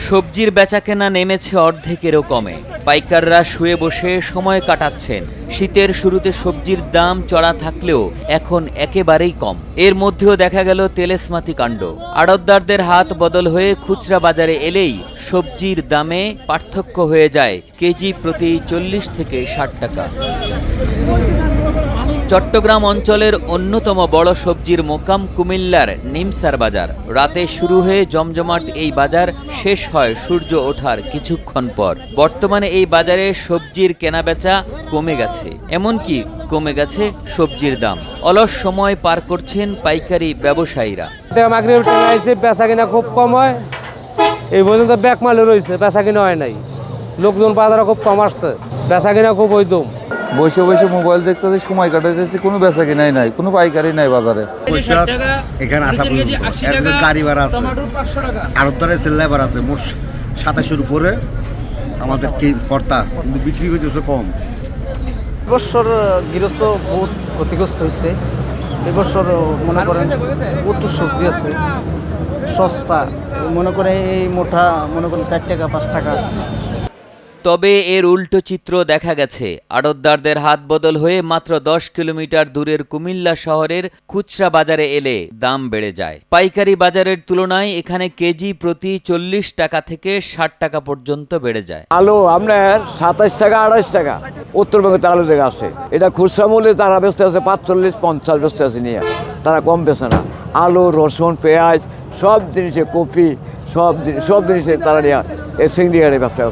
সবজির বেচাকেনা নেমেছে অর্ধেকেরও কমে। পাইকাররা শুয়ে বসে সময় কাটাচ্ছেন। শীতের শুরুতে সবজির দাম চড়া থাকলেও এখন একেবারেই কম। এর মধ্যেও দেখা গেল তেলেসমাতি কাণ্ড। আড়তদারদের হাত বদল হয়ে খুচরা বাজারে এলেই সবজির দামে পার্থক্য হয়ে যায় কেজি প্রতি 40 থেকে 60 টাকা। চট্টগ্রাম অঞ্চলের অন্যতম বড় সবজির মোকাম কুমিল্লার নিমসার বাজার। রাতে শুরু হয়ে জমজমাট এই বাজার শেষ হয় সূর্য ওঠার কিছুক্ষণ পর। বর্তমানে এই বাজারে সবজির কেনাবেচা কমে গেছে, এমনকি কমে গেছে সবজির দাম। অলস সময় পার করছেন পাইকারি ব্যবসায়ীরা। বেচা কিনা খুব কম হয়, এই পর্যন্ত ব্যাক মালে রয়েছে, বেচা কিনা হয় নাই। লোকজন বাজারে খুব কম আসছে, বেচা কিনা খুব হইতম। বসে বসে মোবাইল দেখতে সময় কাটাইতেছি, কোনো বেচা কিনাই নাই, কোনো পাইকারি নাই বাজারে। এখানে আসা গাড়ি ভাড়া আছে, আড়তদারের লেবার আছে, মোট 27-এর উপরে আমাদের কি কর্তা, কিন্তু বিক্রি করতেছে কম। এবছর গৃহস্থ বহুত ক্ষতিগ্রস্ত হয়েছে। এবছর মনে করেন প্রচুর সবজি আছে সস্তা, মনে করে এই মোটা মনে করেন 4 টাকা 5 টাকা। তবে এর উল্টো চিত্র দেখা গেছে। আড়তদারদের হাত বদল হয়ে মাত্র 10 কিলোমিটার দূরের কুমিল্লা শহরের খুচরা বাজারে এলে দাম বেড়ে যায়। পাইকারি বাজারের তুলনায় এখানে কেজি প্রতি 40 টাকা থেকে 60 টাকা পর্যন্ত বেড়ে যায়। আলু আপনার 27 টাকা 28 টাকা উত্তরবঙ্গে আলু জায়গা আছে, এটা খুচরা মূল্যে তারা বেচতে আছে 45-50 বেচতে আছে নিয়ে, তারা কম বেচে না। আলু, রসুন, পেঁয়াজ সব জিনিসে, কফি সব জিনিসের তারা নিয়ে ব্যবসা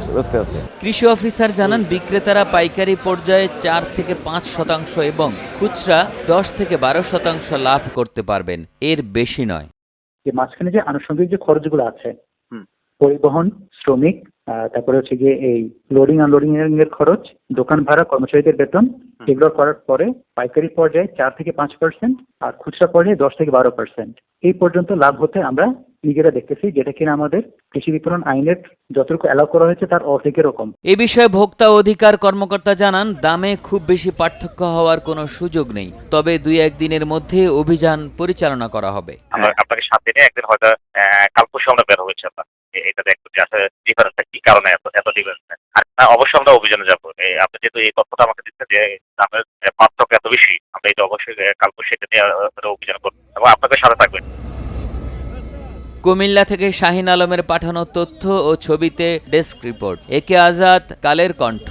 আছে। কৃষি অফিসার জানান, বিক্রেতারা পাইকারি পর্যায়ে 4 থেকে 5% এবং খুচরা 10 থেকে 12% লাভ করতে পারবেন, এর বেশি নয়। যে মাঝখানে যে আনুষঙ্গিক যে খরচগুলো আছে, পরিবহন, শ্রমিক, তারপরে হচ্ছে গিয়ে এই লোডিং আনলোডিং এর খরচ, দোকান ভাড়া, কর্মচারীদের বেতন, এগুলো করার পরে পাইকারি পর্যায়ে 4 থেকে 5% আর খুচরা পর্যায়ে 10 থেকে 12% এই পর্যন্ত লাভ হতে আমরা নিজেরা দেখতেছি, যেটা কিনা আমাদের কৃষি বিপণন আইনের যতটুকু অ্যালাউ করা হয়েছে তার অর্ধেকেরও কম। এ বিষয়ে ভোক্তা অধিকার কর্মকর্তা জানান, দামে খুব বেশি পার্থক্য হওয়ার কোনো সুযোগ নেই, তবে 2-1 দিনের মধ্যে অভিযান পরিচালনা করা হবে। আমরা আপনাকে সাথে নিয়ে একদিন হয়তো কাল পরশু আমরা বের হয়েছে, আপনার এটা দেখবো যে আসলে ডিফারেন্সটা কি কারণে এত ডিফারেন্স। আর অবশ্যই আমরা অভিযানে যাবো। আপনি যেহেতু এই তথ্যটা আমাকে দিচ্ছেন যে দামের পার্থক্য এত বেশি, আমরা এটা অবশ্যই কাল পরশু এটা নিয়ে অভিযান করবো এবং আপনাকে সাথে থাকবেন। কুমিল্লা থেকে শাহিন আলমের পাঠানো তথ্য ও ছবিতে ডেস্ক রিপোর্ট। একে আজাদ, কালের কণ্ঠ।